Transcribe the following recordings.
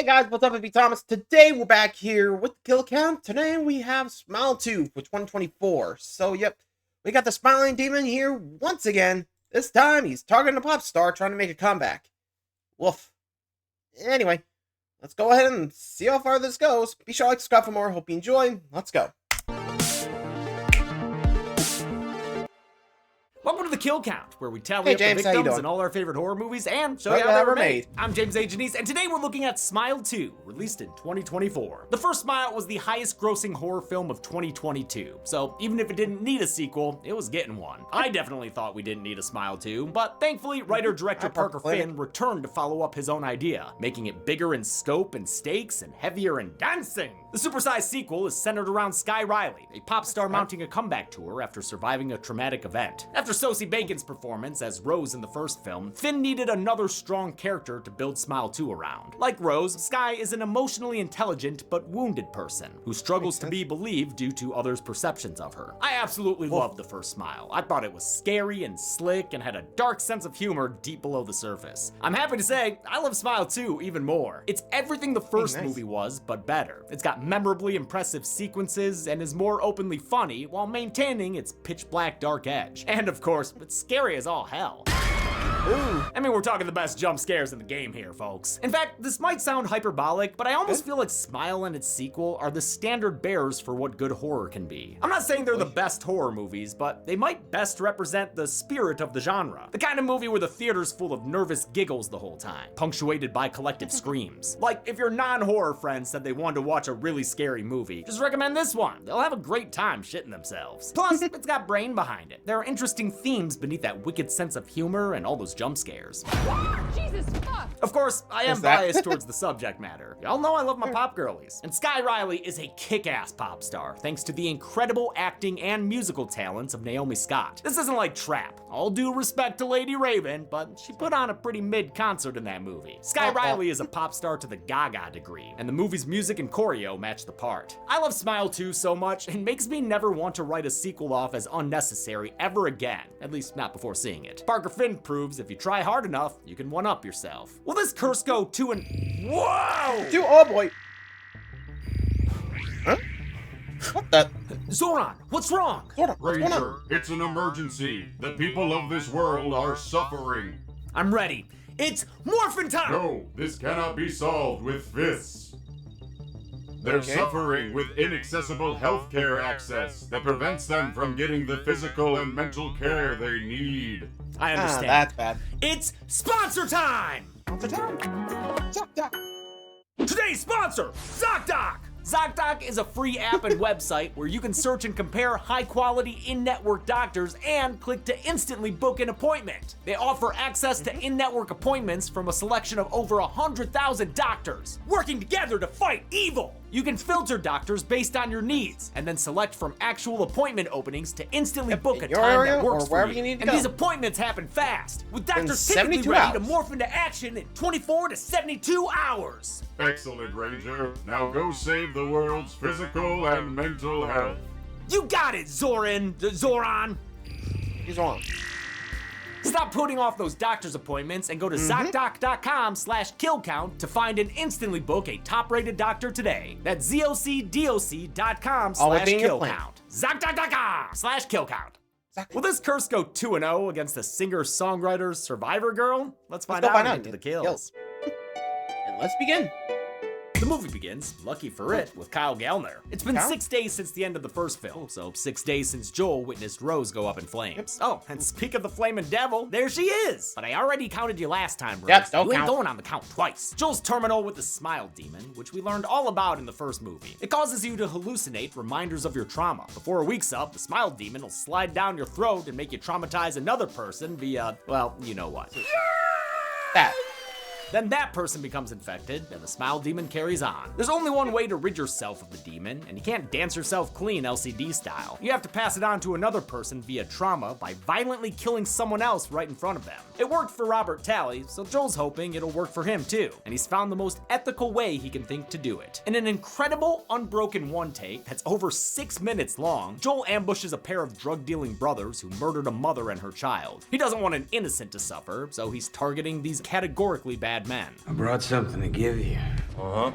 Hey guys, what's up? It's me, Thomas. Today we're back here with the kill count. Today we have Smile 2 for 2024. So, yep, we got the Smiling Demon here once again. This time he's targeting a pop star trying to make a comeback. Woof. Anyway, let's go ahead and see how far this goes. Be sure to like, subscribe for more. Hope you enjoy. Let's go. Welcome to the Kill Count, where we tally up James, the victims in all our favorite horror movies and show you how they were made. I'm James A. Janice, and today we're looking at Smile 2, released in 2024. The first Smile was the highest grossing horror film of 2022, so even if it didn't need a sequel, it was getting one. I definitely thought we didn't need a Smile 2, but thankfully writer-director Parker Finn returned to follow up his own idea, making it bigger in scope and stakes and heavier in dancing. The supersized sequel is centered around Sky Riley, a pop star mounting a comeback tour after surviving a traumatic event. After Sosie Bacon's performance as Rose in the first film, Finn needed another strong character to build Smile 2 around. Like Rose, Sky is an emotionally intelligent but wounded person who struggles to be believed due to others' perceptions of her. I absolutely loved the first Smile. I thought it was scary and slick and had a dark sense of humor deep below the surface. I'm happy to say I love Smile 2 even more. It's everything the first movie was, but better. It's got memorably impressive sequences and is more openly funny while maintaining its pitch black dark edge. And of course, it's scary as all hell. Ooh. I mean, we're talking the best jump scares in the game here, folks. In fact, this might sound hyperbolic, but I almost feel like Smile and its sequel are the standard bearers for what good horror can be. I'm not saying they're the best horror movies, but they might best represent the spirit of the genre. The kind of movie where the theater's full of nervous giggles the whole time, punctuated by collective screams. Like, if your non-horror friends said they wanted to watch a really scary movie, just recommend this one. They'll have a great time shitting themselves. Plus, it's got brain behind it. There are interesting themes beneath that wicked sense of humor and all those jump scares. Jesus fuck! Of course, I am biased towards the subject matter. Y'all know I love my pop girlies. And Sky Riley is a kick-ass pop star, thanks to the incredible acting and musical talents of Naomi Scott. This isn't like Trap. All due respect to Lady Raven, but she put on a pretty mid concert in that movie. Sky Riley is a pop star to the Gaga degree, and the movie's music and choreo match the part. I love Smile 2 so much, it makes me never want to write a sequel off as unnecessary ever again, at least not before seeing it. Parker Finn proves if you try hard enough, you can one-up yourself. Will this curse go to an... Whoa! Oh boy. Huh? What the? Zoran, what's wrong? Ranger, it's an emergency. The people of this world are suffering. I'm ready. It's morphin' time! No, this cannot be solved with fists. They're suffering with inaccessible healthcare access that prevents them from getting the physical and mental care they need. I understand. That's bad. It's sponsor time! Today's sponsor, ZocDoc! ZocDoc is a free app and website where you can search and compare high-quality in-network doctors and click to instantly book an appointment. They offer access to in-network appointments from a selection of over 100,000 doctors, working together to fight evil. You can filter doctors based on your needs, and then select from actual appointment openings to instantly book a time that works for you. And these appointments happen fast, with doctors typically ready to morph into action in 24 to 72 hours. Excellent, Ranger. Now go save the world's physical and mental health. You got it, Zoran. He's wrong. Stop putting off those doctor's appointments and go to ZocDoc.com/killcount to find and instantly book a top-rated doctor today. That's ZocDoc.com/killcount. ZocDoc.com/killcount. Will this curse go 2-0 against the singer-songwriter Survivor Girl? Let's find out and get to the kills. And let's begin. The movie begins, lucky for it, with Kyle Gallner. It's been 6 days since the end of the first film, so 6 days since Joel witnessed Rose go up in flames. Oh, and speak of the flaming devil, there she is! But I already counted you last time, Rose. Yep, don't you ain't count. going on the count twice. Joel's terminal with the Smile Demon, which we learned all about in the first movie. It causes you to hallucinate reminders of your trauma. Before a week's up, the Smile Demon will slide down your throat and make you traumatize another person via, well, you know what. That. Then that person becomes infected, and the Smile Demon carries on. There's only one way to rid yourself of the demon, and you can't dance yourself clean LCD style. You have to pass it on to another person via trauma by violently killing someone else right in front of them. It worked for Robert Talley, so Joel's hoping it'll work for him too, and he's found the most ethical way he can think to do it. In an incredible, unbroken one-take that's over 6 minutes long, Joel ambushes a pair of drug-dealing brothers who murdered a mother and her child. He doesn't want an innocent to suffer, so he's targeting these categorically bad men. I brought something to give you. Uh-huh.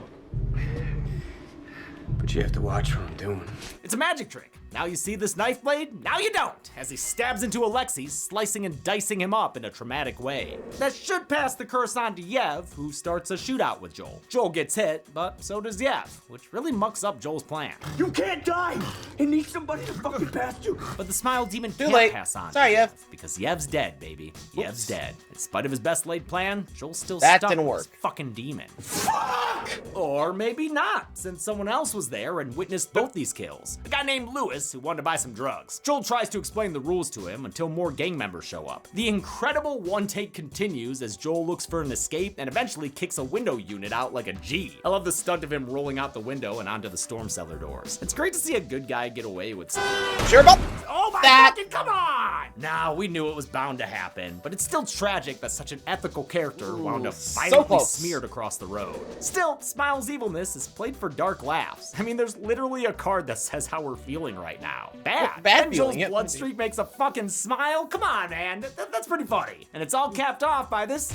But you have to watch what I'm doing. It's a magic trick. Now you see this knife blade, now you don't, as he stabs into Alexei, slicing and dicing him up in a traumatic way. That should pass the curse on to Yev, who starts a shootout with Joel. Joel gets hit, but so does Yev, which really mucks up Joel's plan. You can't die! It needs somebody to fucking pass you! But the Smile Demon can't late. pass on Sorry, to Yev. because Yev's dead, baby. Yev's dead. In spite of his best laid plan, Joel's still That stuck didn't with work. this fucking demon. Fuck! Or maybe not, since someone else was there and witnessed both these kills. A guy named Lewis who wanted to buy some drugs. Joel tries to explain the rules to him until more gang members show up. The incredible one take continues as Joel looks for an escape and eventually kicks a window unit out like a G. I love the stunt of him rolling out the window and onto the storm cellar doors. It's great to see a good guy get away with something. Sure about Oh my that? fucking come on! Nah, we knew it was bound to happen, but it's still tragic that such an ethical character wound up so violently close. smeared across the road. Still, Smile's evilness is played for dark laughs. I mean, there's literally a card that says how we're feeling right now. Bad. Bad And feeling, Joel's yep. blood streak makes a fucking smile? Come on, man. That's pretty funny. And it's all capped off by this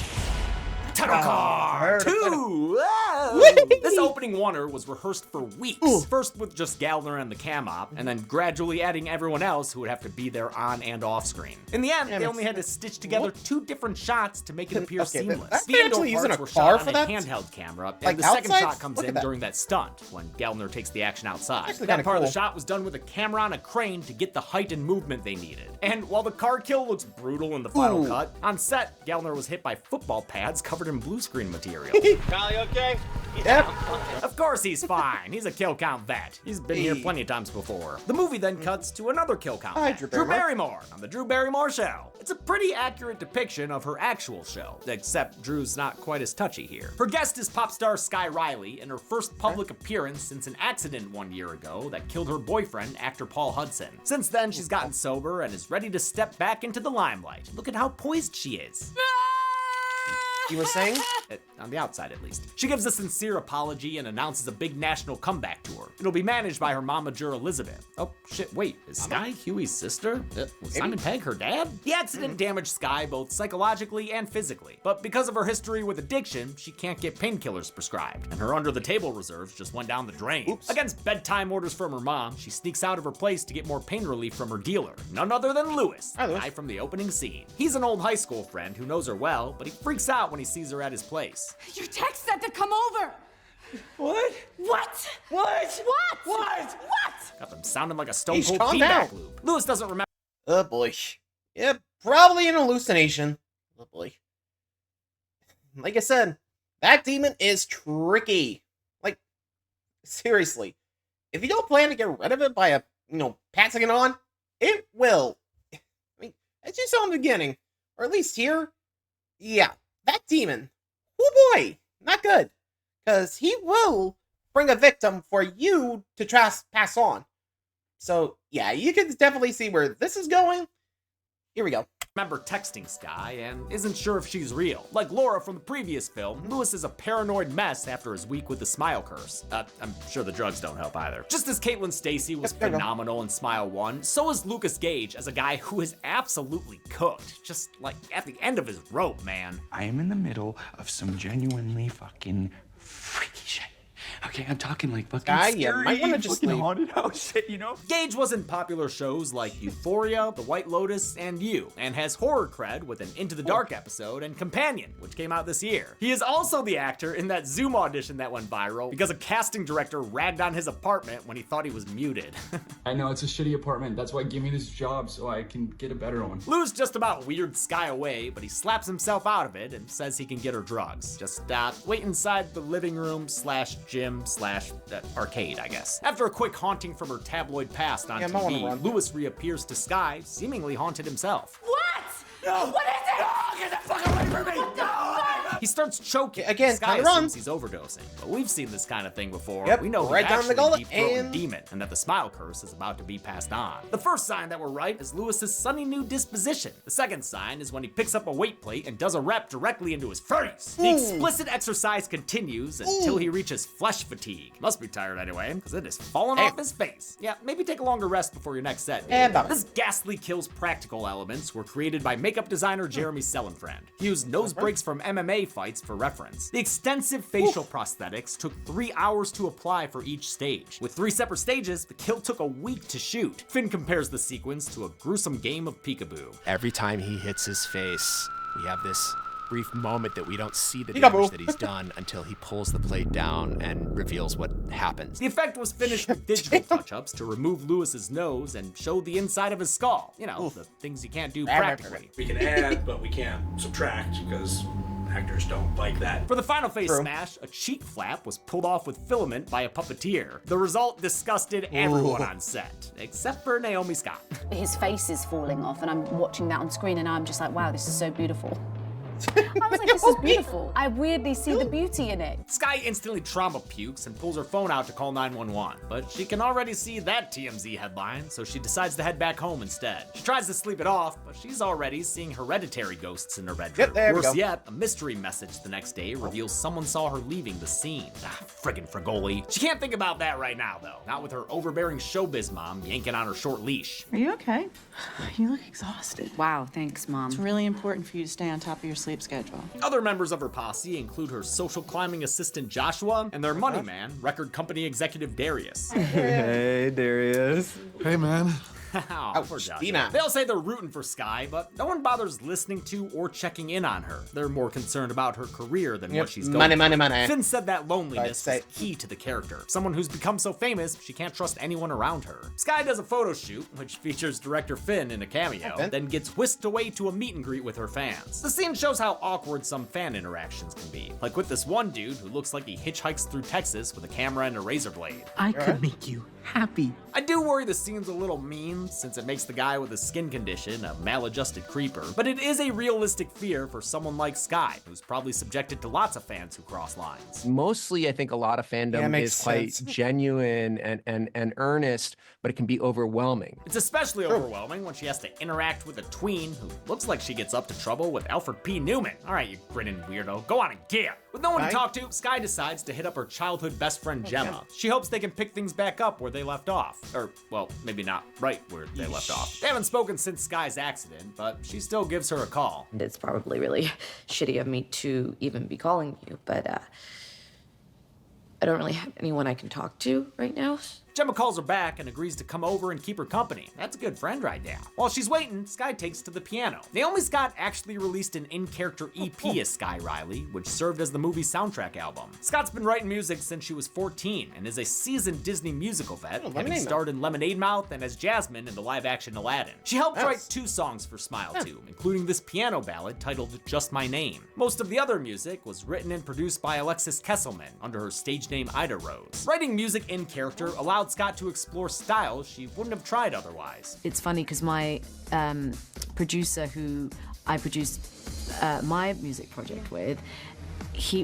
title card. heard of 2. Whoa. Whee! This opening oneer was rehearsed for weeks. First with just Gallner and the cam op, and then gradually adding everyone else who would have to be there on and off screen. In the end, Damn, they it's- only had to stitch together 2 different shots to make it appear Okay, seamless. that's The indoor actually using parts a were car shot for on that? a handheld camera, Like and the second outside? shot comes Look in at that. during that stunt when Gallner takes the action outside. Actually That kinda part of the cool. shot was done with a camera on a crane to get the height and movement they needed. And while the car kill looks brutal in the final Ooh. cut, on set, Gallner was hit by football pads covered in blue screen material. Kyle, you okay? Yep. Of course he's fine. He's a kill count vet. He's been here Hey. plenty of times before. The movie then cuts to another kill count Hi, vet, Drew Drew Barrymore. Barrymore on the Drew Barrymore Show. It's a pretty accurate depiction of her actual show, except Drew's not quite as touchy here. Her guest is pop star Sky Riley in her first public appearance since an accident 1 year ago that killed her boyfriend, actor Paul Hudson. Since then, she's gotten sober and is ready to step back into the limelight. Look at how poised she is. You were saying? On the outside, at least. She gives a sincere apology and announces a big national comeback tour. It'll be managed by her momager Elizabeth. Oh, shit, wait, is Sky Huey's sister? Was Simon Pegg her dad? The accident damaged Sky both psychologically and physically, but because of her history with addiction, she can't get painkillers prescribed, and her under-the-table reserves just went down the drain. Oops. Against bedtime orders from her mom, she sneaks out of her place to get more pain relief from her dealer, none other than Lewis, Hi, the Lewis. guy from the opening scene. He's an old high school friend who knows her well, but he freaks out when he sees her at his place. Your text said to come over. What? What? What? What? What? What? Got them sounding like a stone Hey, cold calm feedback down. loop. Lewis doesn't remember Oh boy. Yep, probably an hallucination. Oh boy. Like I said, that demon is tricky. Like, seriously. If you don't plan to get rid of it by passing it on, it will. I mean, as you saw in the beginning, or at least here, yeah, that demon, oh boy, not good. Because he will bring a victim for you to pass on. So, yeah, you can definitely see where this is going. Here we go. texting Sky and isn't sure if she's real. Like Laura from the previous film, Lewis is a paranoid mess after his week with the smile curse. I'm sure the drugs don't help either. Just as Caitlin Stacy was There you go. phenomenal in Smile 1, so is Lucas Gage as a guy who is absolutely cooked. Just like at the end of his rope, man. I am in the middle of some genuinely fucking freaky shit. Okay, I'm talking like fucking Guy, you scary, might wanna just fucking leave. haunted house shit, you know? Gage was in popular shows like Euphoria, The White Lotus, and You, and has horror cred with an Into the Dark episode and Companion, which came out this year. He is also the actor in that Zoom audition that went viral because a casting director ragged on his apartment when he thought he was muted. I know it's a shitty apartment. That's why give me this job so I can get a better one. Lou's just about weird Sky away, but he slaps himself out of it and says he can get her drugs. Just wait inside the living room / gym / arcade, I guess. After a quick haunting from her tabloid past on Yeah, I might wanna TV, run. Lewis reappears to Sky, seemingly haunted himself. What? No. What is it? Oh, get the fuck away from me! What the fuck? He starts choking. Again, Sky kinda assumes runs. he's overdosing, but we've seen this kind of thing before. Yep, We know right he's down the actually gullet, deep-throating and- demon, and that the smile curse is about to be passed on. The first sign that we're right is Lewis's sunny new disposition. The second sign is when he picks up a weight plate and does a rep directly into his face. The explicit exercise continues until he reaches flesh fatigue. Must be tired anyway, because it is falling off his face. Yeah, maybe take a longer rest before your next set. And bye-bye. This ghastly kill's practical elements were created by makeup designer Jeremy Sellenfriend. He used nose breaks from MMA fights for reference. The extensive facial prosthetics took 3 hours to apply for each stage. With 3 separate stages, the kill took a week to shoot. Finn compares the sequence to a gruesome game of peekaboo. Every time he hits his face, we have this brief moment that we don't see the Peekaboo. damage that he's done until he pulls the plate down and reveals what happens. The effect was finished with digital touch-ups to remove Lewis's nose and show the inside of his skull. You know, the things you can't do practically. We can add, but we can't subtract because actors don't like that. For the final face True. smash, a cheek flap was pulled off with filament by a puppeteer. The result disgusted everyone on set, except for Naomi Scott. His face is falling off, and I'm watching that on screen, and I'm just like, wow, this is so beautiful. I was like, this is beautiful. I weirdly see the beauty in it. Sky instantly trauma pukes and pulls her phone out to call 911, but she can already see that TMZ headline, so she decides to head back home instead. She tries to sleep it off, but she's already seeing hereditary ghosts in her bedroom. Yep, there we Worse go. yet, a mystery message the next day reveals someone saw her leaving the scene. Friggin' Fragoli. She can't think about that right now, though. Not with her overbearing showbiz mom yanking on her short leash. Are you okay? You look exhausted. Wow, thanks, Mom. It's really important for you to stay on top of your sleep schedule. Other members of her posse include her social climbing assistant Joshua and their money man, record company executive Darius. Hey, Darius. Hey, man. Oh, poor Joshua. Dina. They all say they're rooting for Sky, but no one bothers listening to or checking in on her. They're more concerned about her career than what she's going through. Money. Finn said that loneliness I'd is say- key to the character. Someone who's become so famous, she can't trust anyone around her. Sky does a photo shoot, which features director Finn in a cameo, Finn. then gets whisked away to a meet and greet with her fans. The scene shows how awkward some fan interactions can be, like with this one dude who looks like he hitchhikes through Texas with a camera and a razor blade. I could make you happy. I do worry the scene's a little mean, since it makes the guy with a skin condition a maladjusted creeper, but it is a realistic fear for someone like Sky, who's probably subjected to lots of fans who cross lines. Mostly, I think a lot of Yeah, fandom makes is quite sense. genuine and earnest, but it can be overwhelming. It's especially overwhelming when she has to interact with a tween who looks like she gets up to trouble with Alfred P. Newman. All right, you grinning weirdo, go on and get. With no one to Right. talk to, Sky decides to hit up her childhood best friend Gemma. She hopes they can pick things back up where they left off. Or, well, maybe not right where they left off. They haven't spoken since Sky's accident, but she still gives her a call. It's probably really shitty of me to even be calling you, but I don't really have anyone I can talk to right now. Gemma calls her back and agrees to come over and keep her company. That's a good friend right there. While she's waiting, Sky takes to the piano. Naomi Scott actually released an in-character EP as Sky Riley, which served as the movie's soundtrack album. Scott's been writing music since she was 14 and is a seasoned Disney musical vet, having starred in Lemonade Mouth and as Jasmine in the live-action Aladdin. She helped write 2 songs for Smile 2, including this piano ballad titled Just My Name. Most of the other music was written and produced by Alexis Kesselman under her stage name Ida Rose. Writing music in character allowed Scott to explore styles she wouldn't have tried otherwise. It's funny because my producer who I produced my music project with,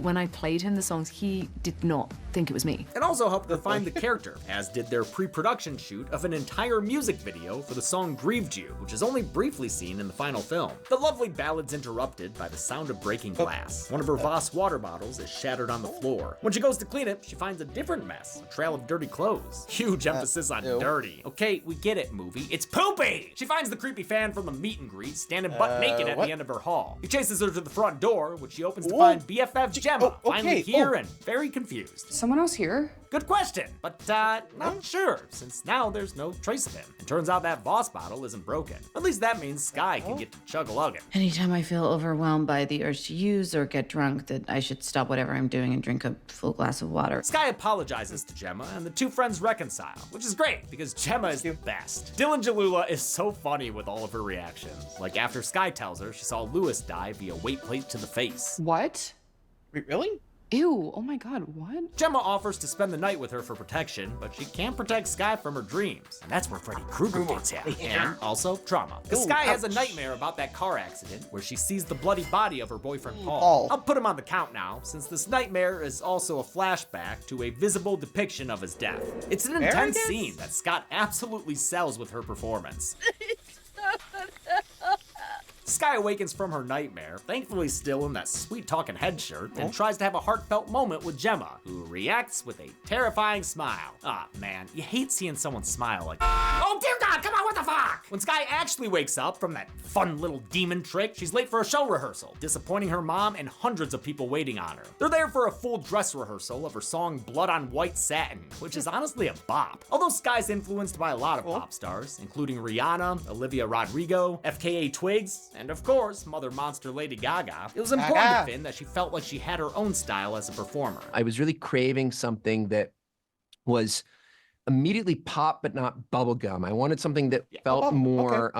when I played him the songs, he did not think it was me. It also helped refine the character, as did their pre-production shoot of an entire music video for the song Grieved You, which is only briefly seen in the final film. The lovely ballad's interrupted by the sound of breaking glass. One of her Voss water bottles is shattered on the floor. When she goes to clean it, she finds a different mess, a trail of dirty clothes. Huge emphasis on dirty. Okay, we get it, movie. It's poopy! She finds the creepy fan from the meet and greet standing butt naked at the end of her hall. He chases her to the front door, which she opens to find BFF Gemma, finally here and very confused. Someone else here? Good question, but not sure, since now there's no trace of him. It turns out that Voss bottle isn't broken. At least that means Sky can get to chug-a-lugging. Anytime I feel overwhelmed by the urge to use or get drunk, that I should stop whatever I'm doing and drink a full glass of water. Sky apologizes to Gemma, and the two friends reconcile, which is great, because Gemma is the best. Dylan Jalula is so funny with all of her reactions. Like after Sky tells her she saw Lewis die via weight plate to the face. What? Wait, really? Ew, oh my god, what? Gemma offers to spend the night with her for protection, but she can't protect Sky from her dreams. And that's where Freddy Krueger gets in. And also trauma. Because Sky has a nightmare about that car accident where she sees the bloody body of her boyfriend Paul. I'll put him on the count now, since this nightmare is also a flashback to a visible depiction of his death. It's an intense scene that Scott absolutely sells with her performance. Sky awakens from her nightmare, thankfully still in that sweet talking head shirt, and tries to have a heartfelt moment with Gemma, who reacts with a terrifying smile. Ah, man, you hate seeing someone smile like, oh dear God, come on, what the fuck? When Sky actually wakes up from that fun little demon trick, she's late for a show rehearsal, disappointing her mom and hundreds of people waiting on her. They're there for a full dress rehearsal of her song Blood on White Satin, which is honestly a bop. Although Sky's influenced by a lot of pop stars, including Rihanna, Olivia Rodrigo, FKA Twigs, and of course, Mother Monster Lady Gaga, it was important to Finn that she felt like she had her own style as a performer. I was really craving something that was immediately pop, but not bubblegum. I wanted something that felt more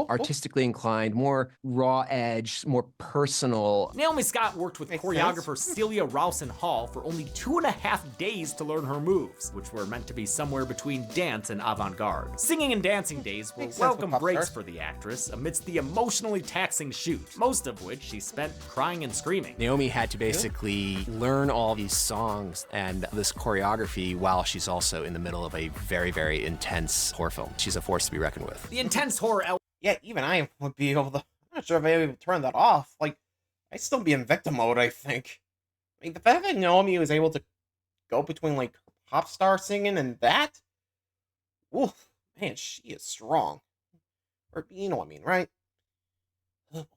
artistically inclined, more raw edge, more personal. Naomi Scott worked with choreographer Celia Rowson Hall for only 2.5 days to learn her moves, which were meant to be somewhere between dance and avant-garde. Singing and dancing days were welcome breaks for the actress amidst the emotionally taxing shoot, most of which she spent crying and screaming. Naomi had to basically learn all these songs and this choreography while she's also in the middle of a very, very intense horror film. She's a force to be reckoned with. The intense horror yeah, even I would be able to, I'm not sure if I'd be able to turn that off. Like, I'd still be in victim mode, I think. I mean, the fact that Naomi was able to go between, like, pop star singing and that, oof, man, she is strong. Or, you know what I mean, right? Oh, boy.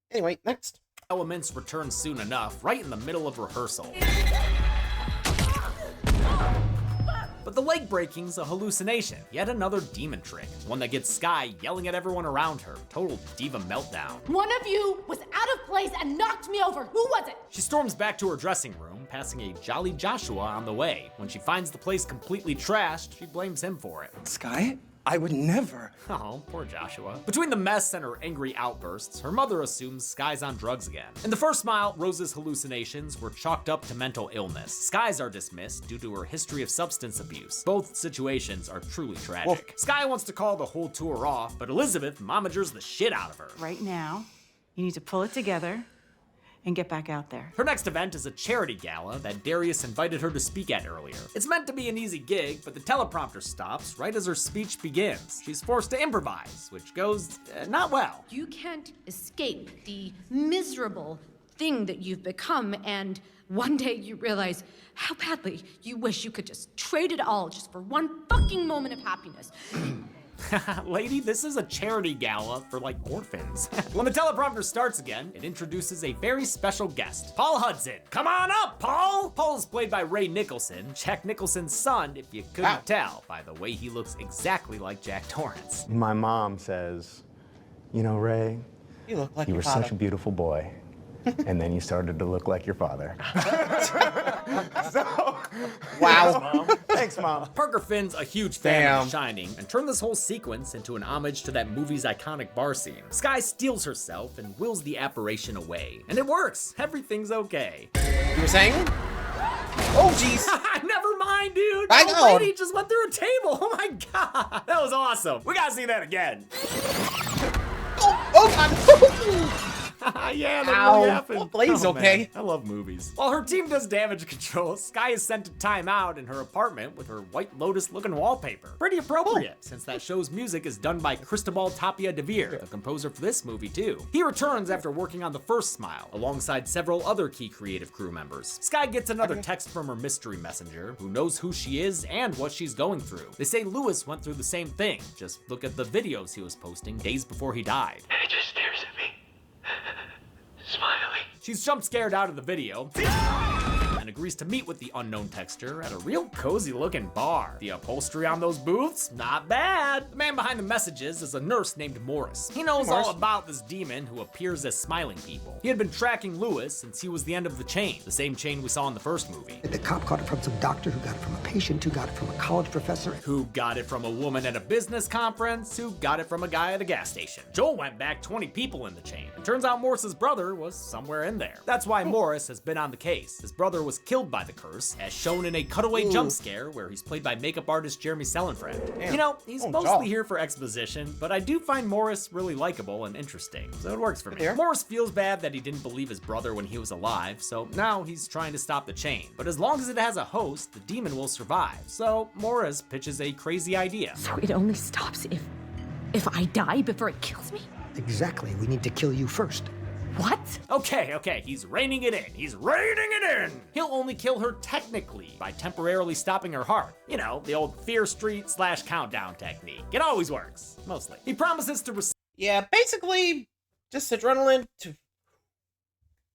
Anyway, next. Elements return soon enough, right in the middle of rehearsal. But the leg breaking's a hallucination, yet another demon trick, one that gets Sky yelling at everyone around her, total diva meltdown. One of you was out of place and knocked me over. Who was it? She storms back to her dressing room, passing a jolly Joshua on the way. When she finds the place completely trashed, she blames him for it. Sky? I would never. Oh, poor Joshua. Between the mess and her angry outbursts, her mother assumes Sky's on drugs again. In the first smile, Rose's hallucinations were chalked up to mental illness. Sky's are dismissed due to her history of substance abuse. Both situations are truly tragic. Sky wants to call the whole tour off, but Elizabeth momagers the shit out of her. Right now, you need to pull it together and get back out there. Her next event is a charity gala that Darius invited her to speak at earlier. It's meant to be an easy gig, but the teleprompter stops right as her speech begins. She's forced to improvise, which goes not well. You can't escape the miserable thing that you've become, and one day you realize how badly you wish you could just trade it all just for one fucking moment of happiness. Lady, this is a charity gala for, like, orphans. When the teleprompter starts again, it introduces a very special guest, Paul Hudson. Come on up, Paul! Paul is played by Ray Nicholson, Jack Nicholson's son, if you couldn't tell by the way he looks exactly like Jack Torrance. My mom says, you know, Ray, you look like you your were father. such a beautiful boy. And then you started to look like your father. Wow. Thanks, Mom. Parker Finn's a huge fan of The Shining and turned this whole sequence into an homage to that movie's iconic bar scene. Sky steals herself and wills the apparition away. And it works. Everything's okay. You were saying? Oh, jeez. Never mind, dude. I The know. lady just went through a table. Oh my God. That was awesome. We gotta see that again. Oh, God. Yeah, that Ow. really happened. Oh, Blaze, man. okay. I love movies. While her team does damage control, Sky is sent to time out in her apartment with her White Lotus-looking wallpaper. Pretty appropriate, since that show's music is done by Cristobal Tapia de Veer, the composer for this movie too. He returns after working on the first Smile, alongside several other key creative crew members. Sky gets another text from her mystery messenger, who knows who she is and what she's going through. They say Lewis went through the same thing. Just look at the videos he was posting days before he died. He just stares at me. Smiling. She's jump scared out of the video and agrees to meet with the unknown texter at a real cozy looking bar. The upholstery on those booths, not bad. The man behind the messages is a nurse named Morris. He knows all about this demon who appears as smiling people. He had been tracking Lewis since he was the end of the chain, the same chain we saw in the first movie. The cop got it from some doctor who got it from a patient who got it from a college professor. Who got it from a woman at a business conference, who got it from a guy at a gas station. Joel went back 20 people in the chain. It turns out Morris's brother was somewhere in there. That's why Morris has been on the case. His brother was killed by the curse, as shown in a cutaway jump scare where he's played by makeup artist Jeremy Selenfriend. Damn. You know, he's mostly here for exposition, but I do find Morris really likable and interesting, so it works for me. Morris feels bad that he didn't believe his brother when he was alive, so now he's trying to stop the chain. But as long as it has a host, the demon will survive. So Morris pitches a crazy idea. So it only stops if I die before it kills me? Exactly. We need to kill you first. What? Okay, he's reining it in. He's reining it in! He'll only kill her technically by temporarily stopping her heart. You know, the old Fear Street / countdown technique. It always works, mostly. He promises to Yeah, basically, just adrenaline to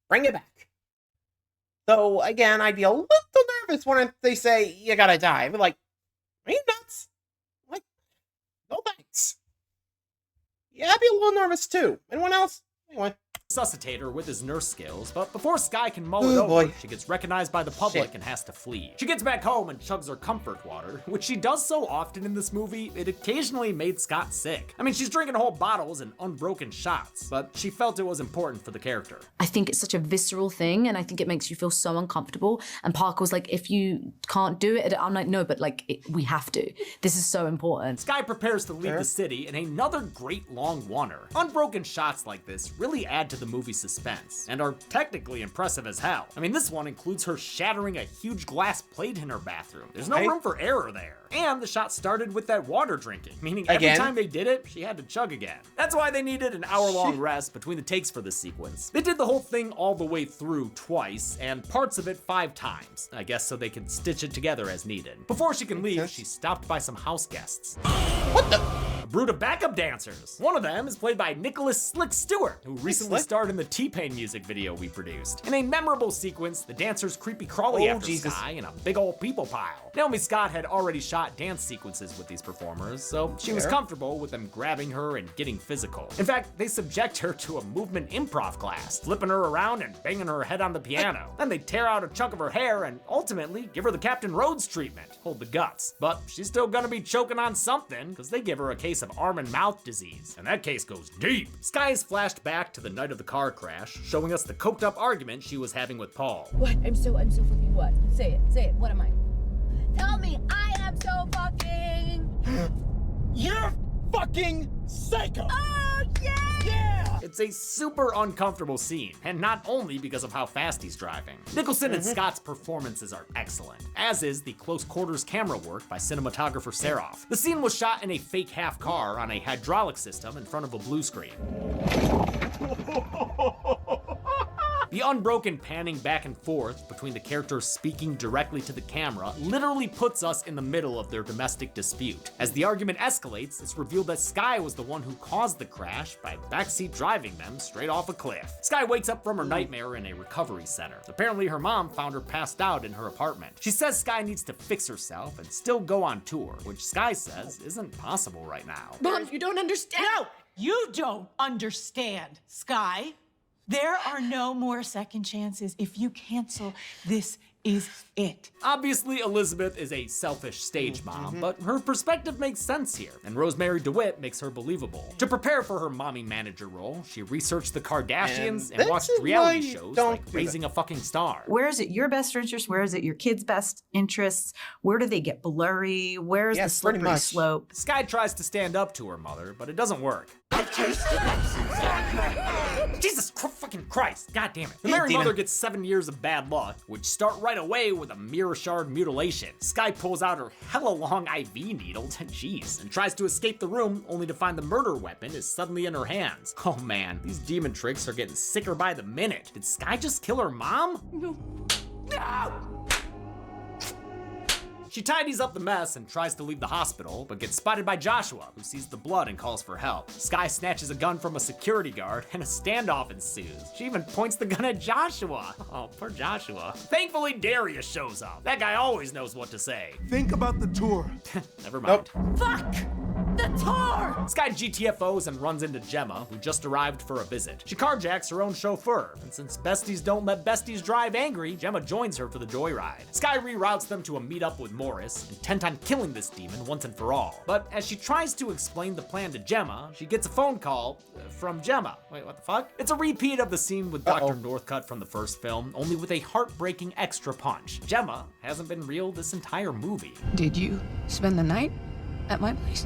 bring it back. So, again, I'd be a little nervous when they say, you gotta die. I'd be like, are you nuts? Like, no thanks. Yeah, I'd be a little nervous too. Anyone else? Anyway. Resuscitate her with his nurse skills, but before Skye can mull it over, she gets recognized by the public and has to flee. She gets back home and chugs her comfort water, which she does so often in this movie, it occasionally made Scott sick. I mean, she's drinking whole bottles and unbroken shots, but she felt it was important for the character. I think it's such a visceral thing, and I think it makes you feel so uncomfortable. And Parker was like, if you can't do it, I'm like, no, but like, we have to. This is so important. Skye prepares to leave the city in another great long oneer. Unbroken shots like this really add to the movie's suspense, and are technically impressive as hell. I mean, this one includes her shattering a huge glass plate in her bathroom. There's no room for error there. And the shot started with that water drinking, meaning every time they did it, she had to chug again. That's why they needed an hour-long rest between the takes for this sequence. They did the whole thing all the way through twice, and parts of it 5 times, I guess so they could stitch it together as needed. Before she can leave, she's stopped by some house guests. What the? A brood of backup dancers. One of them is played by Nicholas Slick Stewart, who recently starred in the T-Pain music video we produced. In a memorable sequence, the dancers creepy crawly after Skye in a big old people pile. Naomi Scott had already shot dance sequences with these performers, so she was comfortable with them grabbing her and getting physical. In fact, they subject her to a movement improv class, flipping her around and banging her head on the piano. Then they tear out a chunk of her hair and ultimately give her the Captain Rhodes treatment, hold the guts. But she's still gonna be choking on something, because they give her a case of arm and mouth disease, and that case goes deep. Skye is flashed back to the night of the car crash, showing us the coked up argument she was having with Paul. What? I'm so fucking what? Say it, what am I? Tell me I am so fucking... You're fucking psycho! Oh, yeah! It's a super uncomfortable scene, and not only because of how fast he's driving. Nicholson and Scott's performances are excellent, as is the close quarters camera work by cinematographer Saroff. The scene was shot in a fake half car on a hydraulic system in front of a blue screen. The unbroken panning back and forth between the characters speaking directly to the camera literally puts us in the middle of their domestic dispute. As the argument escalates, it's revealed that Skye was the one who caused the crash by backseat driving them straight off a cliff. Skye wakes up from her nightmare in a recovery center. Apparently her mom found her passed out in her apartment. She says Skye needs to fix herself and still go on tour, which Skye says isn't possible right now. Mom, you don't understand. No, you don't understand, Skye. There are no more second chances. If you cancel, this is it. Obviously, Elizabeth is a selfish stage mom, but her perspective makes sense here, and Rosemary DeWitt makes her believable. To prepare for her mommy manager role, she researched the Kardashians and watched reality shows like Raising a Fucking Star. Where is it your best interest? Where is it your kids' best interests? Where do they get blurry? Where is the slippery slope? Skye tries to stand up to her mother, but it doesn't work. Jesus fucking Christ, god damn it. The married mother gets 7 years of bad luck, which start right away with a mirror shard mutilation. Skye pulls out her hella long IV needle, jeez, and tries to escape the room, only to find the murder weapon is suddenly in her hands. Oh man, these demon tricks are getting sicker by the minute. Did Skye just kill her mom? No. She tidies up the mess and tries to leave the hospital, but gets spotted by Joshua, who sees the blood and calls for help. Skye snatches a gun from a security guard, and a standoff ensues. She even points the gun at Joshua. Oh, poor Joshua. Thankfully, Darius shows up. That guy always knows what to say. Think about the tour. Never mind. Fuck! The tour! Skye GTFOs and runs into Gemma, who just arrived for a visit. She carjacks her own chauffeur, and since besties don't let besties drive angry, Gemma joins her for the joyride. Skye reroutes them to a meetup with Morris, intent on killing this demon once and for all. But as she tries to explain the plan to Gemma, she gets a phone call from Gemma. Wait, what the fuck? It's a repeat of the scene with Dr. Northcutt from the first film, only with a heartbreaking extra punch. Gemma hasn't been real this entire movie. Did you spend the night at my place?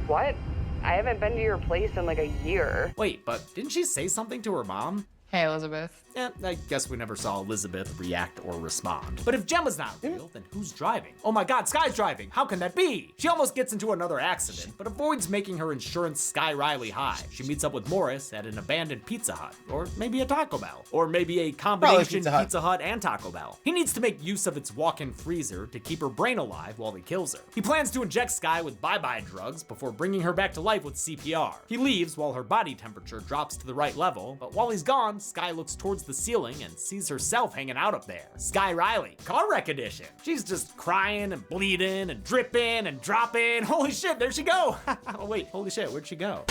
What? I haven't been to your place in like a year. Wait, but didn't she say something to her mom? Hey, Elizabeth. I guess we never saw Elizabeth react or respond. But if Gemma's not real, then who's driving? Oh my god, Sky's driving! How can that be? She almost gets into another accident, but avoids making her insurance Sky Riley high. She meets up with Morris at an abandoned Pizza Hut, or maybe a Taco Bell, or maybe a combination Pizza Hut and Taco Bell. He needs to make use of its walk-in freezer to keep her brain alive while he kills her. He plans to inject Sky with bye-bye drugs before bringing her back to life with CPR. He leaves while her body temperature drops to the right level, but while he's gone, Sky looks towards the ceiling and sees herself hanging out up there. Sky Riley, car wreck edition. She's just crying and bleeding and dripping and dropping. Holy shit, there she go. Oh wait, holy shit, where'd she go?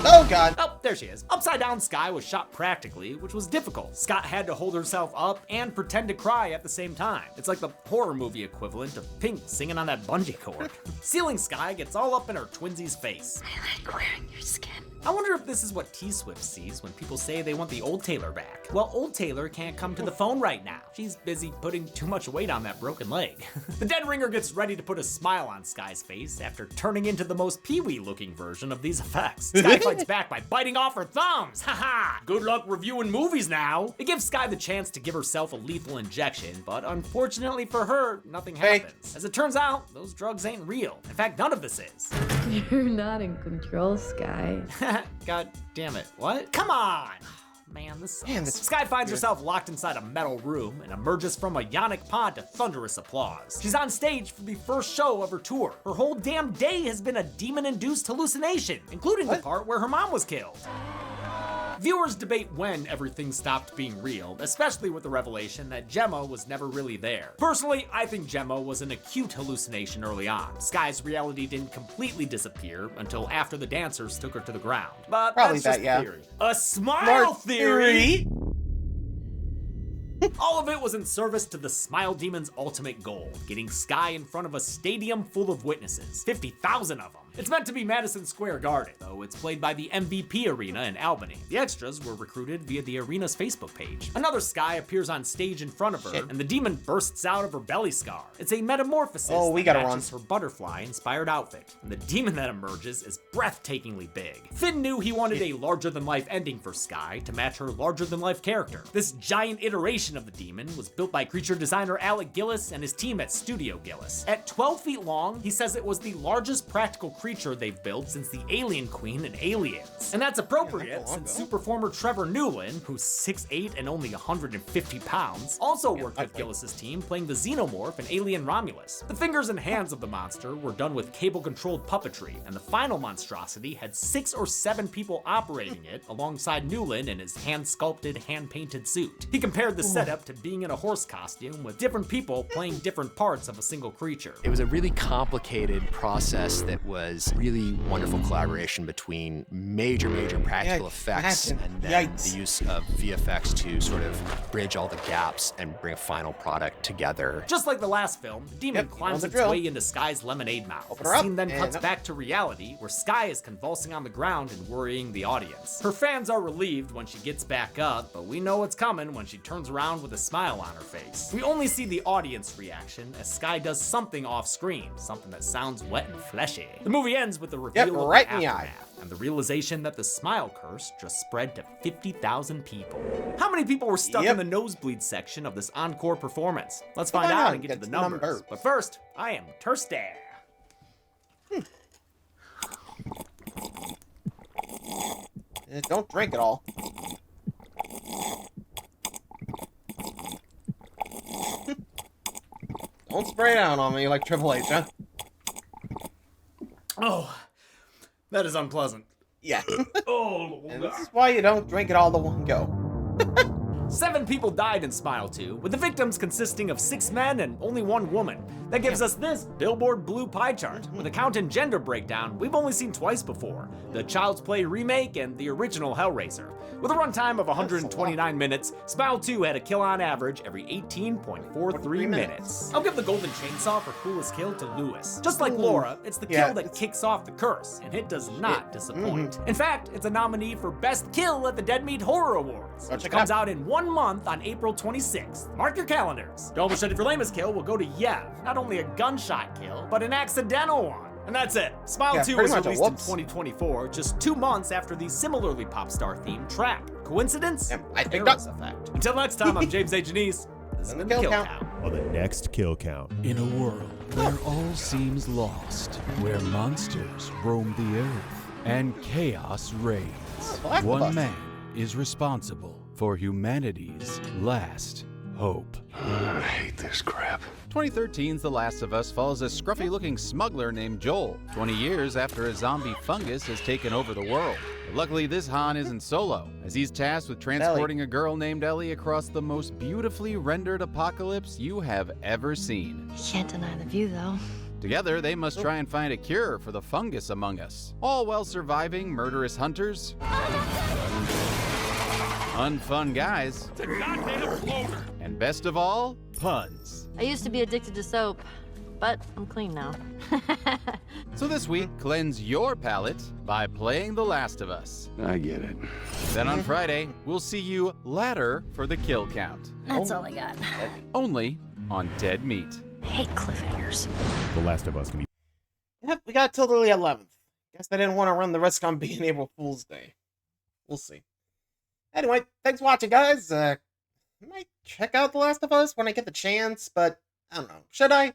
Oh god. Oh, there she is. Upside down Sky was shot practically, which was difficult. Scott had to hold herself up and pretend to cry at the same time. It's like the horror movie equivalent of Pink singing on that bungee cord. Ceiling Sky gets all up in her twinsy's face. I like wearing your skin. I wonder if this is what T-Swift sees when people say they want the old Taylor back. Well, old Taylor can't come to the phone right now. She's busy putting too much weight on that broken leg. The dead ringer gets ready to put a smile on Sky's face after turning into the most Pee-wee looking version of these effects. Sky fights back by biting off her thumbs. Haha! Good luck reviewing movies now. It gives Sky the chance to give herself a lethal injection, but unfortunately for her, nothing happens. As it turns out, those drugs ain't real. In fact, none of this is. You're not in control, Sky. God damn it. What? Come on! Man, this sucks. Man, Sky finds herself locked inside a metal room and emerges from a yonic pod to thunderous applause. She's on stage for the first show of her tour. Her whole damn day has been a demon-induced hallucination, including the part where her mom was killed. Viewers debate when everything stopped being real, especially with the revelation that Gemma was never really there. Personally, I think Gemma was an acute hallucination early on. Sky's reality didn't completely disappear until after the dancers took her to the ground. But probably that's just theory. A smile theory? All of it was in service to the Smile Demon's ultimate goal, getting Sky in front of a stadium full of witnesses, 50,000 of them. It's meant to be Madison Square Garden, though it's played by the MVP Arena in Albany. The extras were recruited via the arena's Facebook page. Another Sky appears on stage in front of her, and the demon bursts out of her belly scar. It's a metamorphosis that matches her butterfly-inspired outfit. And the demon that emerges is breathtakingly big. Finn knew he wanted a larger-than-life ending for Sky to match her larger-than-life character. This giant iteration of the demon was built by creature designer Alec Gillis and his team at Studio Gillis. At 12 feet long, he says it was the largest practical creature they've built since the Alien Queen in Aliens. And that's appropriate since superformer Trevor Newland, who's 6'8" and only 150 pounds, also worked with Gillis's team playing the Xenomorph in Alien Romulus. The fingers and hands of the monster were done with cable-controlled puppetry, and the final monstrosity had 6 or 7 people operating it alongside Newland in his hand-sculpted, hand-painted suit. He compared the setup to being in a horse costume with different people playing different parts of a single creature. It was a really complicated process that was really wonderful collaboration between major practical effects and then the use of VFX to sort of bridge all the gaps and bring a final product together. Just like the last film, the demon climbs its way into Sky's lemonade mouth. The scene then cuts back to reality, where Sky is convulsing on the ground and worrying the audience. Her fans are relieved when she gets back up, but we know what's coming when she turns around with a smile on her face. We only see the audience reaction as Sky does something off screen, something that sounds wet and fleshy. The movie ends with the reveal of the aftermath and the realization that the smile curse just spread to 50,000 people. How many people were stuck in the nosebleed section of this encore performance? Let's find out and get to the numbers. But first, I am thirsty. Don't drink it all. Don't spray it out on me like Triple H, huh? Oh, that is unpleasant. Yeah. Oh, and this is why you don't drink it all the one go. 7 people died in Smile 2, with the victims consisting of 6 men and only 1 woman. That gives us this Billboard Blue pie chart, with a count and gender breakdown we've only seen twice before: the Child's Play remake and the original Hellraiser. With a runtime of 129 minutes, Smile 2 had a kill on average every 18.43 minutes. I'll give the Golden Chainsaw for coolest kill to Lewis. Just like Laura, it's the kill that kicks off the curse, and it does not disappoint. In fact, it's a nominee for Best Kill at the Dead Meat Horror Awards, which comes out in 1 month on April 26th. Mark your calendars. Double Shitty for lamest kill will go to Yev. Not only a gunshot kill, but an accidental one. And that's it. Smile Yeah, 2 pretty was much a released in whoops. 2024, just 2 months after the similarly pop star themed track. Coincidence? I think There is effect. Until next time, I'm James A. Janice. This has been the Kill Count. On the next Kill Count. In a world where all seems lost, where monsters roam the earth, and chaos reigns, one man is responsible for humanity's last hope. I hate this crap. 2013's The Last of Us follows a scruffy-looking smuggler named Joel, 20 years after a zombie fungus has taken over the world. But luckily, this Han isn't solo, as he's tasked with transporting a girl named Ellie across the most beautifully rendered apocalypse you have ever seen. You can't deny the view, though. Together, they must try and find a cure for the fungus among us, all while surviving murderous hunters, unfun guys, and best of all, puns. I used to be addicted to soap, but I'm clean now. So this week, cleanse your palate by playing The Last of Us. I get it. Then on Friday, we'll see you ladder for the kill count. That's all I got. Only on Dead Meat. I hate cliffhangers. The Last of Us can be. Yep, we got till the 11th. Guess they didn't want to run the risk on being April Fool's Day. We'll see. Anyway, thanks for watching, guys. I might check out The Last of Us when I get the chance, but I don't know. Should I?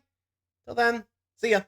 Till then, see ya.